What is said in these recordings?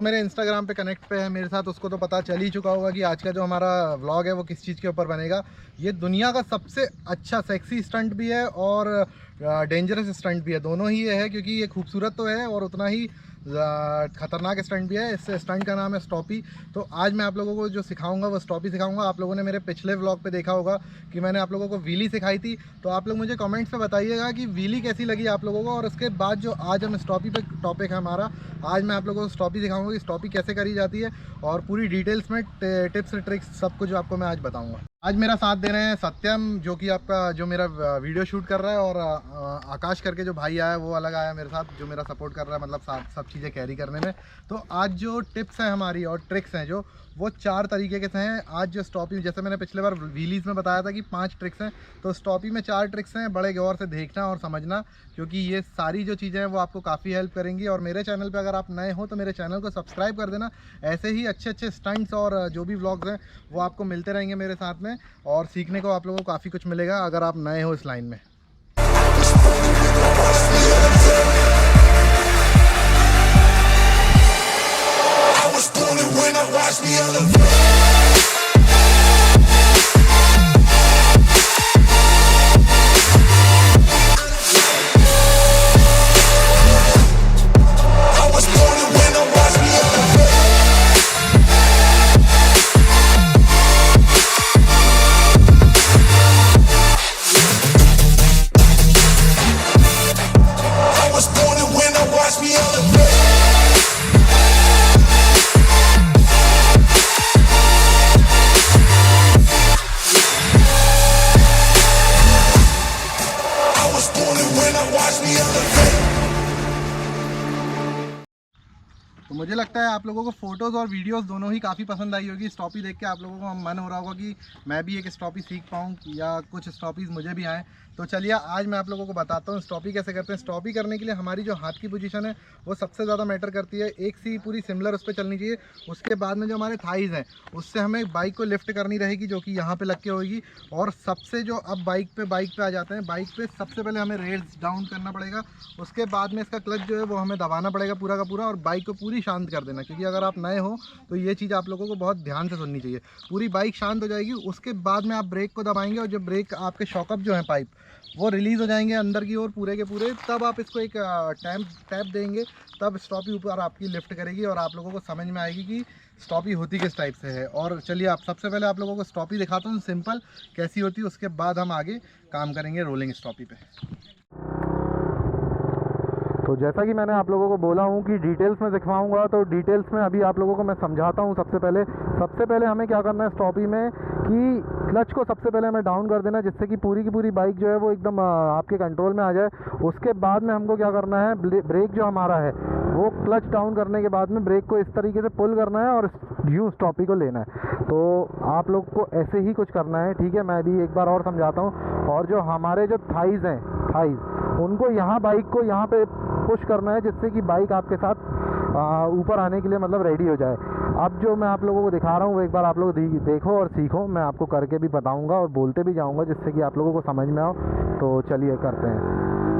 मेरे इंस्टाग्राम पे कनेक्ट पे है मेरे साथ, उसको तो पता चल ही चुका होगा कि आज का जो हमारा व्लॉग है वो किस चीज़ के ऊपर बनेगा। ये दुनिया का सबसे अच्छा सेक्सी स्टंट भी है और डेंजरस स्टंट भी है, दोनों ही ये है, क्योंकि ये खूबसूरत तो है और उतना ही खतरनाक स्टंट भी है। इस स्टंट का नाम है स्टॉपी। तो आज मैं आप लोगों को जो सिखाऊंगा वो स्टॉपी सिखाऊंगा। आप लोगों ने मेरे पिछले व्लॉग पे देखा होगा कि मैंने आप लोगों को व्हीली सिखाई थी, तो आप लोग मुझे कमेंट्स पे बताइएगा कि व्हीली कैसी लगी आप लोगों को। और उसके बाद जो आज हम स्टॉपी पे टॉपिक है हमारा, आज मैं आप लोगों को स्टॉपी सिखाऊंगा कि स्टॉपी कैसे करी जाती है और पूरी डिटेल्स में टिप्स ट्रिक्स सब कुछ आपको मैं आज बताऊँगा। आज मेरा साथ दे रहे हैं सत्यम, जो कि आपका जो मेरा वीडियो शूट कर रहा है, और आकाश करके जो भाई आया वो अलग आया मेरे साथ, जो मेरा सपोर्ट कर रहा है, मतलब सब चीज़ें कैरी करने में। तो आज जो टिप्स हैं हमारी और ट्रिक्स हैं जो, वो 4 तरीके के हैं। आज जो स्टॉपी, जैसे मैंने पिछले बार व्हीलीज़ में बताया था कि 5 ट्रिक्स हैं, तो स्टॉपी में 4 ट्रिक्स हैं। बड़े गौर से देखना और समझना, क्योंकि ये सारी जो चीज़ें हैं वो आपको काफ़ी हेल्प करेंगी। और मेरे चैनल पे अगर आप नए हो तो मेरे चैनल को सब्सक्राइब कर देना। ऐसे ही अच्छे अच्छे स्टंट्स और जो भी व्लॉग्स हैं वो आपको मिलते रहेंगे मेरे साथ में, और सीखने को आप लोगों को काफ़ी कुछ मिलेगा अगर आप नए हो इस लाइन में। तो मुझे लगता है आप लोगों को फ़ोटोज़ और वीडियोस दोनों ही काफ़ी पसंद आई होगी। स्टॉपी देख के आप लोगों को मन हो रहा होगा कि मैं भी एक स्टॉपी सीख पाऊँ या कुछ स्टॉपीज़ मुझे भी आएँ। तो चलिए आज मैं आप लोगों को बताता हूँ स्टॉपी कैसे करते हैं। स्टॉपी करने के लिए हमारी जो हाथ की पोजीशन है वो सबसे ज़्यादा मैटर करती है। एक सी पूरी सिमिलर उस पर चलनी चाहिए। उसके बाद में जो हमारे थाइज़ हैं उससे हमें बाइक को लिफ्ट करनी रहेगी, जो कि यहाँ पर लग के होगी। और सबसे जो अब बाइक पे आ जाते हैं, बाइक पे सबसे पहले हमें रेस डाउन करना पड़ेगा। उसके बाद में इसका क्लच जो है वो हमें दबाना पड़ेगा पूरा का पूरा, और बाइक को पूरी शांत कर देना। क्योंकि अगर आप नए हो तो ये चीज़ आप लोगों को बहुत ध्यान से सुननी चाहिए। पूरी बाइक शांत हो जाएगी, उसके बाद में आप ब्रेक को दबाएंगे, और जब ब्रेक आपके शॉकअप जो है पाइप वो रिलीज़ हो जाएंगे अंदर की ओर पूरे के पूरे, तब आप इसको एक टैप देंगे, तब स्टॉपी ऊपर आपकी लिफ्ट करेगी और आप लोगों को समझ में आएगी कि स्टॉपी होती किस टाइप से है। और चलिए आप सबसे पहले आप लोगों को स्टॉपी दिखाता हूँ सिंपल कैसी होती है, उसके बाद हम आगे काम करेंगे रोलिंग स्टॉपी पे। तो जैसा कि मैंने आप लोगों को बोला हूँ कि डिटेल्स में दिखवाऊंगा, तो डिटेल्स में अभी आप लोगों को मैं समझाता हूँ। सबसे पहले हमें क्या करना है स्टॉपी में कि क्लच को सबसे पहले हमें डाउन कर देना, जिससे कि पूरी की पूरी बाइक जो है वो एकदम आपके कंट्रोल में आ जाए। उसके बाद में हमको क्या करना है, ब्रेक जो हमारा है वो क्लच डाउन करने के बाद में ब्रेक को इस तरीके से पुल करना है और यूँ स्टॉपी को लेना है। तो आप लोग को ऐसे ही कुछ करना है, ठीक है। मैं भी एक बार और समझाता हूँ। और जो हमारे जो थाइज़ हैं, उनको यहाँ बाइक को यहाँ पे पुश करना है, जिससे कि बाइक आपके साथ ऊपर आने के लिए मतलब रेडी हो जाए। अब जो मैं आप लोगों को दिखा रहा हूँ वो एक बार आप लोग देखो और सीखो। मैं आपको करके भी बताऊँगा और बोलते भी जाऊँगा, जिससे कि आप लोगों को समझ में आओ। तो चलिए करते हैं।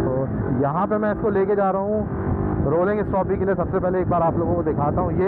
तो यहाँ पे मैं इसको लेके जा रहा हूँ रोलिंग स्टॉपी के लिए। सबसे पहले एक बार आप लोगों को दिखाता हूँ।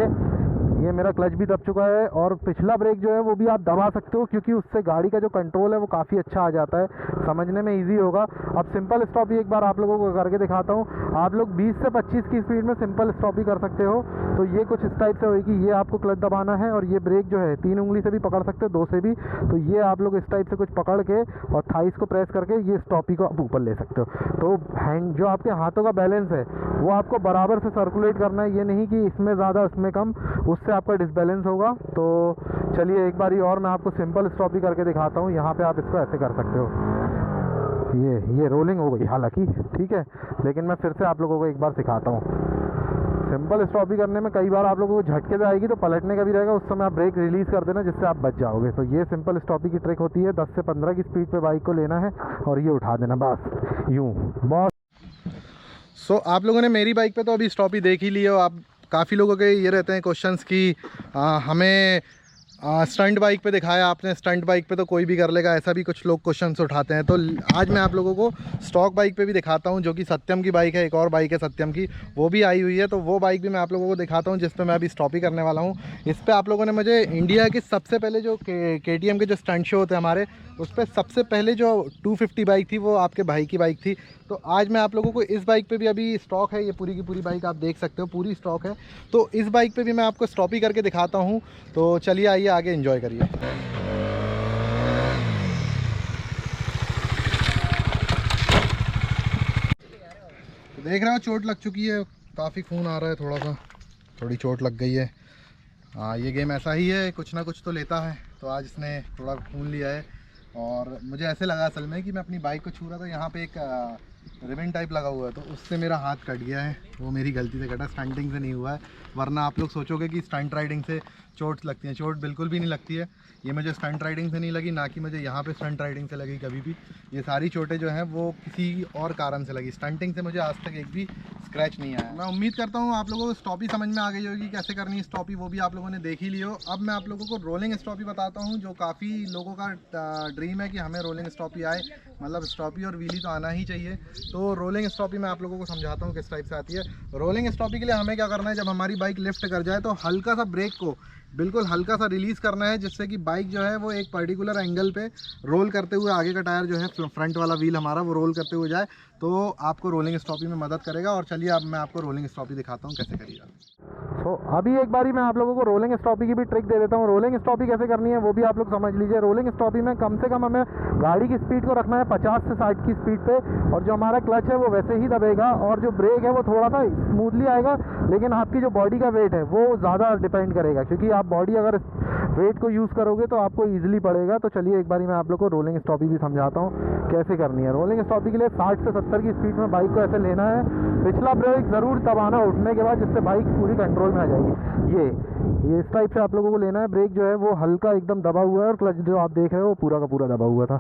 ये मेरा क्लच भी दब चुका है, और पिछला ब्रेक जो है वो भी आप दबा सकते हो, क्योंकि उससे गाड़ी का जो कंट्रोल है वो काफ़ी अच्छा आ जाता है, समझने में इजी होगा। अब सिंपल स्टॉपी एक बार आप लोगों को करके दिखाता हूँ। आप लोग 20 से 25 की स्पीड में सिंपल स्टॉपी कर सकते हो। तो ये कुछ इस टाइप से होगी। ये आपको क्लच दबाना है, और ये ब्रेक जो है 3 उंगली से भी पकड़ सकते हो, 2 से भी। तो ये आप लोग इस टाइप से कुछ पकड़ के और थाइस को प्रेस करके ये स्टॉपी को आप ऊपर ले सकते हो। तो हैंड जो आपके हाथों का बैलेंस है वो आपको बराबर से सर्कुलेट करना है, ये नहीं कि इसमें ज़्यादा उसमें कम, उससे आपका डिसबैलेंस होगा। तो चलिए एक बारी और मैं आपको सिंपल स्टॉपी करके दिखाता हूँ। यहाँ पे आप इसको ऐसे कर सकते हो। ये रोलिंग हो गई हालांकि, ठीक है, लेकिन मैं फिर से आप लोगों को एक बार सिखाता हूँ। सिंपल स्टॉपी करने में कई बार आप लोगों को झटके से आएगी, तो पलटने का भी रहेगा, उस समय आप ब्रेक रिलीज़ कर देना, जिससे आप बच जाओगे। तो ये सिंपल स्टॉपी की ट्रिक होती है। 10 से 15 की स्पीड पे बाइक को लेना है और ये उठा देना, बस यूँ। बहुत सो आप लोगों ने मेरी बाइक पे तो अभी स्टॉपी देख ही ली हो। आप काफ़ी लोगों के ये रहते हैं क्वेश्चंस कि हमें स्टंट बाइक पे दिखाया आपने, स्टंट बाइक पे तो कोई भी कर लेगा, ऐसा भी कुछ लोग क्वेश्चंस उठाते हैं। तो आज मैं आप लोगों को स्टॉक बाइक पे भी दिखाता हूँ, जो कि सत्यम की बाइक है। एक और बाइक है सत्यम की, वो भी आई हुई है, तो वो बाइक भी मैं आप लोगों को दिखाता हूँ, जिस पे मैं अभी स्टॉपी करने वाला हूँ। इस पर आप लोगों ने मुझे इंडिया की सबसे पहले जो KTM के जो स्टंट शो होते हैं हमारे, उस पर सबसे पहले जो 250 बाइक थी वो आपके भाई की बाइक थी। तो आज मैं आप लोगों को इस बाइक पे भी, अभी स्टॉक है ये पूरी की पूरी बाइक, आप देख सकते हो पूरी स्टॉक है। तो इस बाइक पे भी मैं आपको स्टॉपी करके दिखाता हूँ। तो चलिए आइए आगे एंजॉय करिए। तो देख रहे हो चोट लग चुकी है, काफ़ी खून आ रहा है, थोड़ी चोट लग गई है। हाँ, ये गेम ऐसा ही है, कुछ ना कुछ तो लेता है। तो आज इसने थोड़ा खून लिया है और मुझे ऐसे लगा असल में कि मैं अपनी बाइक को छू रहा था, यहाँ पे एक रिबन टाइप लगा हुआ है, तो उससे मेरा हाथ कट गया है। वो मेरी गलती से कटा, स्टंटिंग से नहीं हुआ है। वरना आप लोग सोचोगे कि स्टंट राइडिंग से चोट लगती है, चोट बिल्कुल भी नहीं लगती है। ये मुझे स्टंट राइडिंग से नहीं लगी, ना कि मुझे यहाँ पे स्टंट राइडिंग से लगी कभी भी। ये सारी चोटें जो हैं वो किसी और कारण से लगी, स्टंटिंग से मुझे आज तक एक भी स्क्रैच नहीं आया। मैं उम्मीद करता हूँ आप लोगों को स्टॉपी समझ में आ गई होगी, कैसे करनी है स्टॉपी, वो भी आप लोगों ने देख ही ली हो। अब मैं आप लोगों को रोलिंग स्टॉपी बताता हूँ, जो काफ़ी लोगों का ड्रीम है कि हमें रोलिंग स्टॉपी आए, मतलब स्टॉपी और व्हीली तो आना ही चाहिए। तो रोलिंग स्टॉपी मैं आप लोगों को समझाता हूँ किस टाइप से आती है। रोलिंग स्टॉपी के लिए हमें क्या करना है, जब हमारी बाइक लिफ्ट कर जाए तो हल्का सा ब्रेक को बिल्कुल हल्का सा रिलीज़ करना है, जिससे कि बाइक जो है वो एक पर्टिकुलर एंगल पे रोल करते हुए, आगे का टायर जो है फ्रंट वाला व्हील हमारा वो रोल करते हुए जाए, तो आपको रोलिंग स्टॉपी में मदद करेगा। और चलिए अब मैं आपको रोलिंग स्टॉपी दिखाता हूँ कैसे करिएगा। तो अभी एक बारी मैं आप लोगों को रोलिंग स्टॉपी की भी ट्रिक दे देता हूँ। रोलिंग स्टॉपी कैसे करनी है वो भी आप लोग समझ लीजिए। रोलिंग स्टॉपी में कम से कम हमें गाड़ी की स्पीड को रखना है 50 से 60 की स्पीड पे, और जो हमारा क्लच है वो वैसे ही दबेगा, और जो ब्रेक है वो थोड़ा सा स्मूथली आएगा। लेकिन आपकी जो बॉडी का वेट है वो ज़्यादा डिपेंड करेगा, क्योंकि आप बॉडी अगर वेट को यूज़ करोगे तो आपको ईजिली पड़ेगा। तो चलिए एक बारी मैं आप लोग को रोलिंग स्टॉपी भी समझाता हूँ कैसे करनी है। रोलिंग स्टॉपी के लिए 60 से 70 की स्पीड में बाइक को ऐसे लेना है, पिछला ब्रेक ज़रूर दबाना उठने के बाद, जिससे बाइक पूरी कंट्रोल में आ जाएगी। ये इस टाइप से आप लोगों को लेना है। ब्रेक जो है वो हल्का एकदम दबा हुआ है, और क्लच जो आप देख रहे हो वो पूरा का पूरा दबा हुआ था।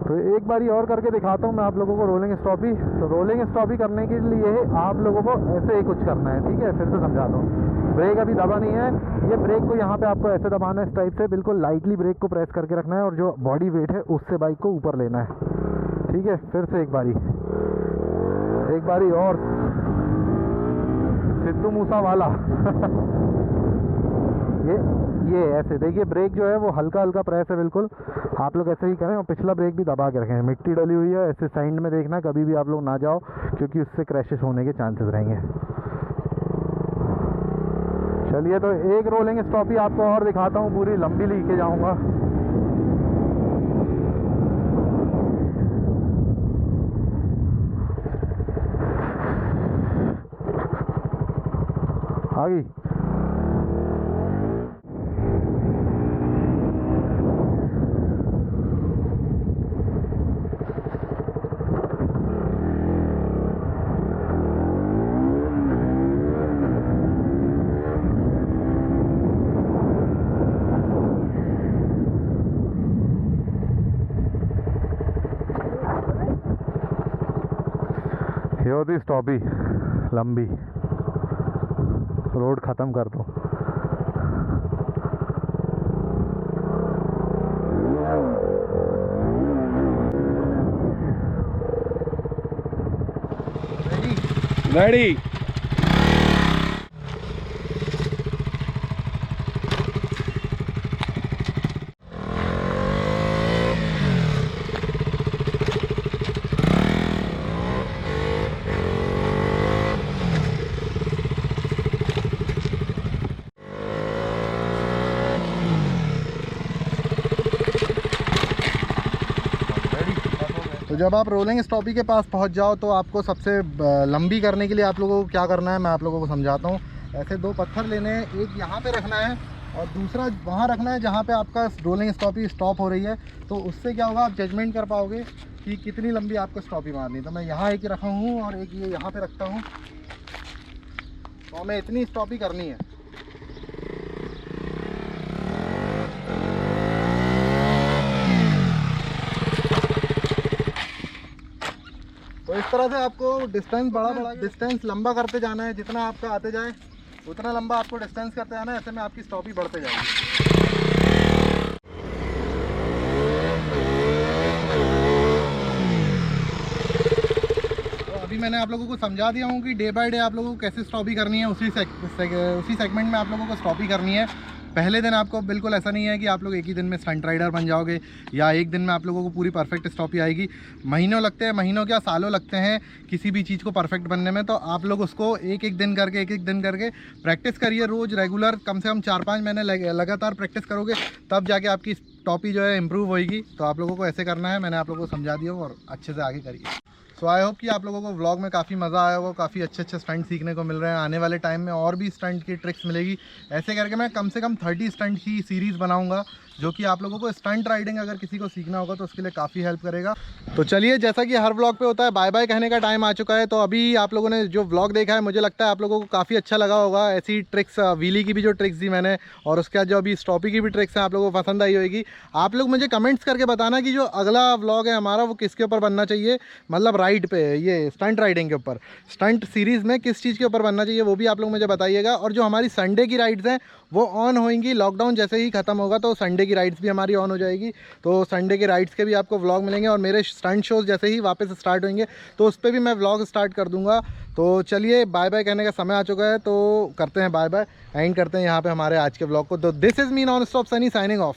तो एक बारी और करके दिखाता हूँ मैं आप लोगों को रोलिंग स्टॉपी। तो रोलिंग स्टॉपी करने के लिए आप लोगों को ऐसे ही कुछ करना है, ठीक है। फिर से समझाता हूँ, ब्रेक अभी दबा नहीं है, ये ब्रेक को यहाँ पे आपको ऐसे दबाना है, इस टाइप से बिल्कुल लाइटली ब्रेक को प्रेस करके रखना है, और जो बॉडी वेट है उससे बाइक को ऊपर लेना है, ठीक है। फिर से एक बारी और सिद्धू मूसा वाला ये ऐसे देखिए, ब्रेक जो है वो हल्का हल्का प्रेस है, बिल्कुल आप लोग ऐसे ही करें, और पिछला ब्रेक भी दबा के रखें। मिट्टी डली हुई है, ऐसे साइड में देखना, कभी भी आप लोग ना जाओ, क्योंकि उससे क्रैशेस होने के चांसेस रहेंगे। चलिए तो एक रोलिंग स्टॉपी आपको और दिखाता हूँ, पूरी लंबी लेके जाऊँगा। आ गई। ये होती स्टॉपी लंबी, रोड ख़त्म कर दो। रेडी। तो जब आप रोलिंग स्टॉपी के पास पहुंच जाओ तो आपको सबसे लंबी करने के लिए आप लोगों को क्या करना है मैं आप लोगों को समझाता हूं। ऐसे दो पत्थर लेने हैं, एक यहाँ पे रखना है और दूसरा वहाँ रखना है जहाँ पे आपका रोलिंग स्टॉपी स्टॉप हो रही है। तो उससे क्या होगा, आप जजमेंट कर पाओगे कि कितनी लंबी आपको स्टॉपी मारनी। तो मैं यहाँ एक रखा हूँ और एक ये यहाँ पे रखता हूँ, तो हमें इतनी स्टॉपी करनी है। तो इस तरह से आपको डिस्टेंस लंबा करते जाना है। जितना आपका आते जाए उतना लंबा आपको डिस्टेंस करते जाना है। ऐसे में आपकी स्टॉपी बढ़ते जाएगी। मैंने आप लोगों को समझा दिया हूँ कि डे बाय डे आप लोगों को कैसे स्टॉपी करनी है, उसी सेगमेंट में आप लोगों को स्टॉपी करनी है। पहले दिन आपको बिल्कुल ऐसा नहीं है कि आप लोग एक ही दिन में स्टंट राइडर बन जाओगे या एक दिन में आप लोगों को पूरी परफेक्ट स्टॉपी आएगी। महीनों लगते हैं, महीनों क्या सालों लगते हैं किसी भी चीज़ को परफेक्ट बनने में। तो आप लोग उसको एक एक दिन करके प्रैक्टिस करिए, रोज़ रेगुलर कम से कम 4-5 महीने लगातार प्रैक्टिस करोगे, तब जाके आपकी स्टॉपी जो है इम्प्रूव होएगी। तो आप लोगों को ऐसे करना है, मैंने आप लोगों को समझा दिया और अच्छे से आगे करिए। सो आई होप कि आप लोगों को व्लॉग में काफ़ी मज़ा आया होगा, काफ़ी अच्छे स्टंट सीखने को मिल रहे हैं। आने वाले टाइम में और भी स्टंट की ट्रिक्स मिलेगी। ऐसे करके मैं कम से कम 30 स्टंट की सीरीज़ बनाऊंगा, जो कि आप लोगों को स्टंट राइडिंग अगर किसी को सीखना होगा तो उसके लिए काफ़ी हेल्प करेगा। तो चलिए, जैसा कि हर व्लॉग पे होता है, बाय बाय कहने का टाइम आ चुका है। तो अभी आप लोगों ने जो व्लॉग देखा है, मुझे लगता है आप लोगों को काफ़ी अच्छा लगा होगा। ऐसी ट्रिक्स, व्हीली की भी जो ट्रिक्स दी मैंने और उसके बाद जो अभी स्टॉपी की भी ट्रिक्स हैं, आप लोगों को पसंद आई होगी। आप लोग मुझे कमेंट्स करके बताना कि जो अगला व्लॉग है हमारा वो किसके ऊपर बनना चाहिए, मतलब राइड पे, ये स्टंट राइडिंग के ऊपर, स्टंट सीरीज़ में किस चीज़ के ऊपर बनना चाहिए, वो भी आप लोग मुझे बताइएगा। और जो हमारी संडे की राइड्स हैं वो ऑन होंगी। लॉकडाउन जैसे ही ख़त्म होगा तो संडे की राइड्स भी हमारी ऑन हो जाएगी। तो संडे के राइड्स के भी आपको व्लॉग मिलेंगे और मेरे स्टंट शोज़ जैसे ही वापस स्टार्ट होंगे तो उस पर भी मैं व्लॉग स्टार्ट कर दूंगा। तो चलिए, बाय बाय कहने का समय आ चुका है, तो करते हैं बाय बाय, एंड करते हैं यहाँ पे हमारे आज के व्लॉग को। तो this is me non stop Sunny signing off.